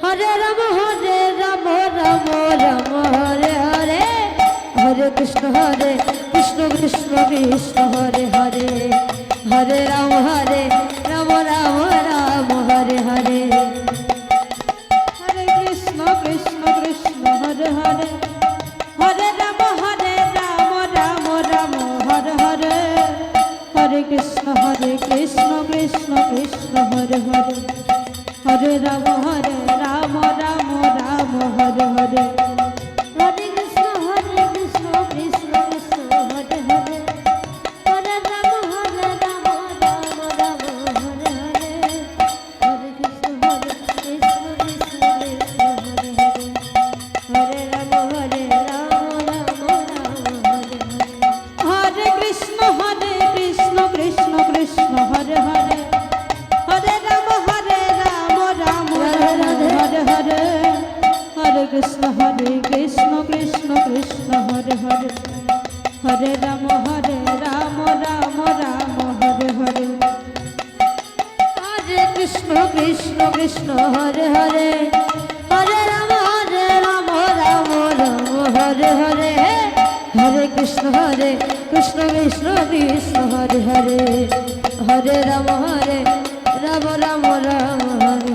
हरे राम राम राम हरे हरे हरे कृष्ण कृष्ण कृष्ण कृष्ण हरे हरे हरे राम राम राम हरे हरे हरे कृष्ण कृष्ण कृष्ण हरे हरे हरे राम राम राम हरे हरे हरे कृष्ण कृष्ण कृष्ण हरे हरे हरे राम राम राम हरे हरे हरे कृष्ण कृष्ण कृष्ण कृष्ण हरे हरे हरे राम राम राम हरे हरे हरे कृष्ण कृष्ण कृष्ण कृष्ण हरे हरे हरे राम राम राम हरे हरे हरे कृष्ण कृष्ण कृष्ण कृष्ण हरे हरे हरे राम राम हरे हरे हरे कृष्ण कृष्ण कृष्ण हरे हरे हरे राम राम हरे हरे हरे कृष्ण कृष्ण कृष्ण हरे हरे हरे राम राम हरे हरे हरे कृष्ण कृष्ण कृष्ण कृष्ण हरे हरे हरे राम राम हरे हरे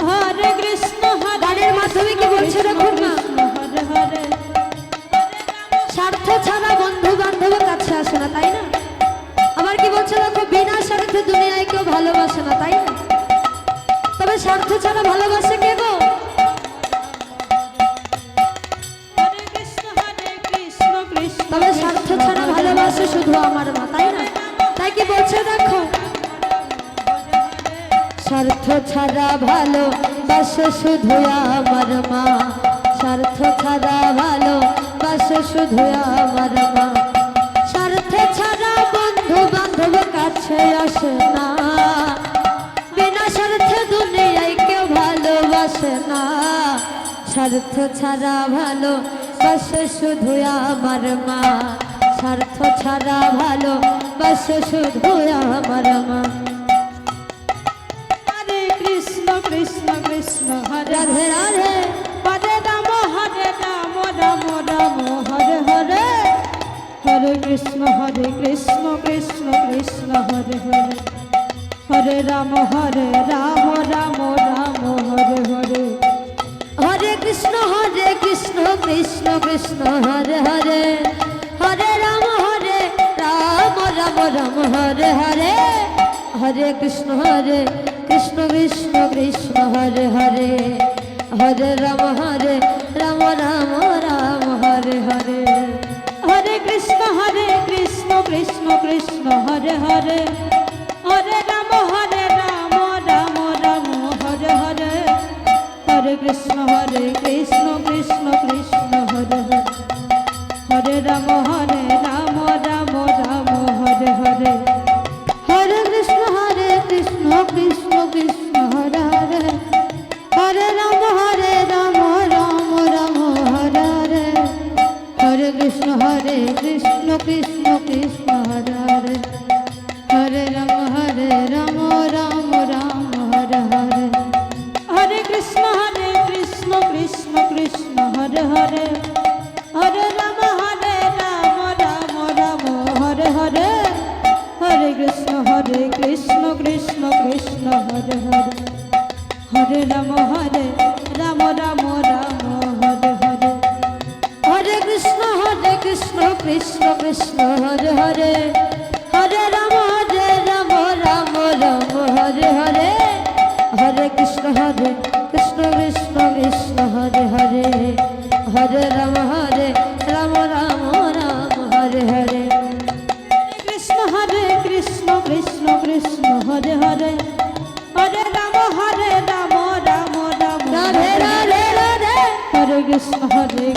हरे कृष्ण গানের মাধ্যমে কি বলছে দেখুন না, हरे हरे স্বার্থ ছাড়া বন্ধু বান্ধব কাছে আসে না, তাই না? আবার কি বলছে দেখো, বিনা স্বার্থে দুনিয়ায় কেউ ভালোবাসে না, তাই না? তবে স্বার্থ ছাড়া ভালোবাসে কে গো? हरे कृष्ण कृष्ण তবে স্বার্থ ছাড়া ভালোবাসে শুধু আমার মা, তাই না? তাই কি বলছে দেখো, স্বার্থ ছাড়া ভালোবাসে শুধু আমার মা, স্বার্থ ছাড়া ভালোবাসে শুধু আমার মা, স্বার্থ ছাড়া বন্ধু বান্ধব কাছে আসে না, বিনা স্বার্থে দুনিয়ায় কেউ ভালোবাসে না, স্বার্থ ছাড়া ভালোবাসে শুধু আমার মা, স্বার্থ ছাড়া ভালোবাসে শুধু আমার মা। हरे कृष्ण कृष्ण हरे রাধে রাধে हरे राम राम हरे हरे हरे कृष्ण कृष्ण कृष्ण हरे हरे हरे राम राम हरे हरे हरे कृष्ण कृष्ण कृष्ण हरे हरे हरे राम राम हरे हरे हरे कृष्ण कृष्ण कृष्ण हरे हरे हरे राम राम हरे हरे हरे कृष्ण कृष्ण कृष्ण हरे हरे हरे राम राम हरे हरे हरे कृष्ण कृष्ण कृष्ण हरे हरे हरे राम राम हरे हरे हरे कृष्ण कृष्ण कृष्ण हरे हरे हरे राम राम हरे हरे हरे कृष्ण कृष्ण कृष्ण हरे हरे हरे राम राम हरे हरे हरे कृष्ण कृष्ण कृष्ण हरे हरे हरे राम राम हरे हरे हरे कृष्ण कृष्ण कृष्ण हरे हरे हरे राम राम हरे हरे हरे कृष्ण कृष्ण कृष्ण हरे हरे हरे राम राम हरे हरे हरे कृष्ण कृष्ण कृष्ण हरे हरे हरे राम राम हरे हरे कृष्ण कृष्ण कृष्ण हरे हरे हरे राम राम राधे राधे राधे हरे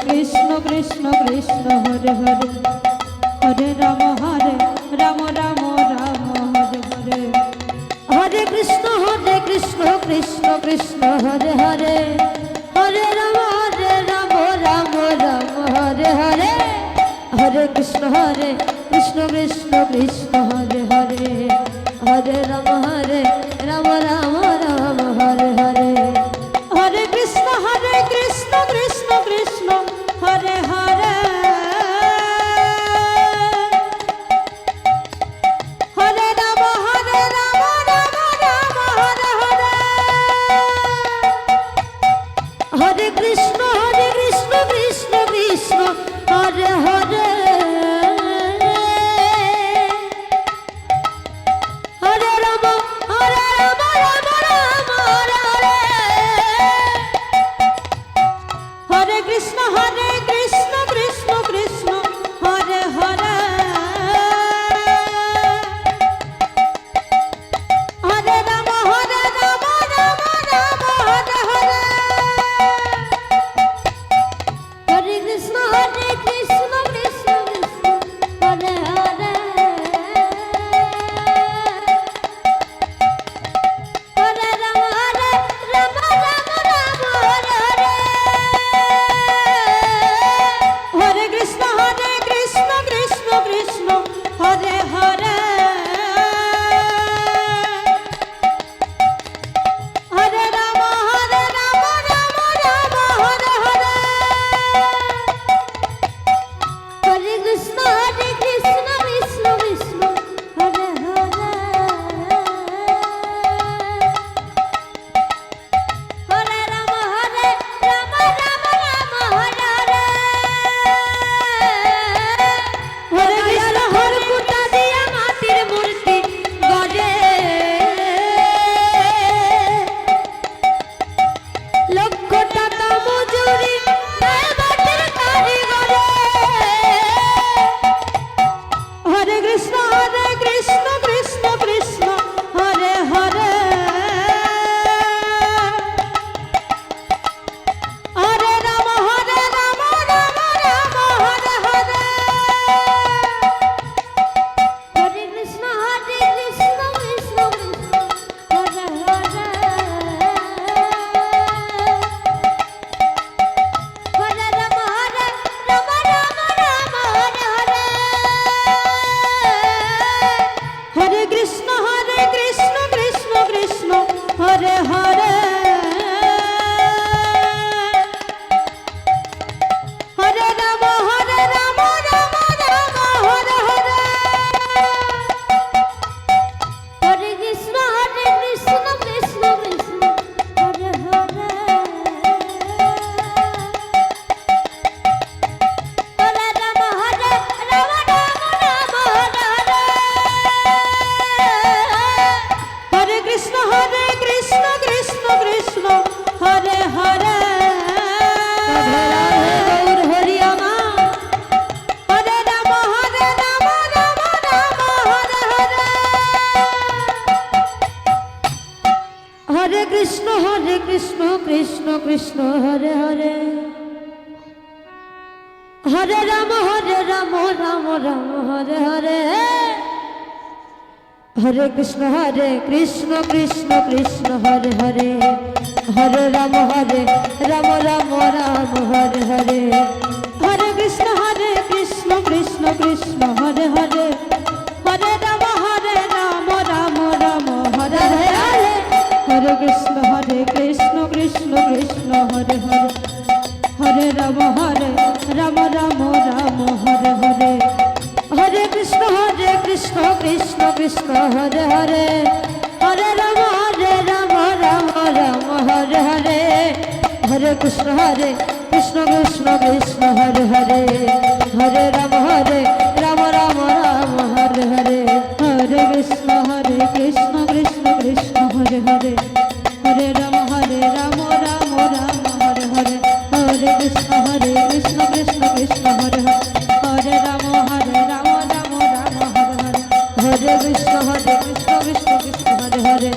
कृष्ण कृष्ण कृष्ण हरे हरे हरे राम राम हरे हरे हरे कृष्ण कृष्ण कृष्ण हरे हरे हरे राम राम हरे हरे हरे कृष्ण कृष्ण कृष्ण हरे हरे हरे राम राम हरे हरे हरे কৃষ্ণ কৃষ্ণ কৃষ্ণ হরে হরে, হরে রাম রাম রাম হরে হরে, হরে কৃষ্ণ কৃষ্ণ কৃষ্ণ হরে হরে, হরে রাম রাম রাম হরে হরে, হরে কৃষ্ণ কৃষ্ণ কৃষ্ণ হরে হরে, হরে রাম রাম রাম হরে হরে, হরে কৃষ্ণ কৃষ্ণ কৃষ্ণ হরে হরে, হরে রাম রাম রাম হরে হরে, হরে কৃষ্ণ কৃষ্ণ কৃষ্ণ হরে হরে, হরে রাম রাম রাম হরে হরে, হরে কৃষ্ণ কৃষ্ণ কৃষ্ণ হরে হরে, হরে রাম রাম রাম হরে হরে, হরে কৃষ্ণ কৃষ্ণ কৃষ্ণ হরে হরে, হরে রাম রাম রাম হরে হরে, হরে কৃষ্ণ কৃষ্ণ কৃষ্ণ হরে হরে, হরে রাম রাম রাম হরে হরে, হরে কৃষ্ণ কৃষ্ণ হরে হরে,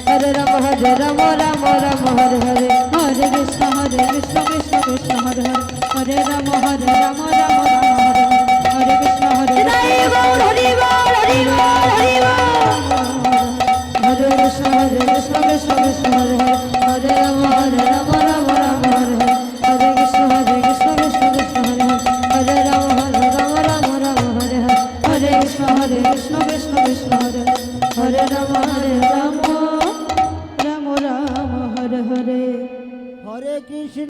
হরে রাম রাম রাম হরে হরে, হরে কৃষ্ণ কৃষ্ণ হরে হরে, হরে রাম রাম রাম হরে হরে, হরে কৃষ্ণ হরি বল হরি বল হরি বল হরি বল, হরে কৃষ্ণ কৃষ্ণ হরে হরে, হরে রাম রাম রাম হরে হরে, হরে কৃষ্ণ কৃষ্ণ হরে হরে, হরে রাম রাম হরে হরে, হরে কৃষ্ণ কৃষ্ণ হরে, হরে রাম রাম রাম রাম হরে হরে। হরে কৃষ্ণ।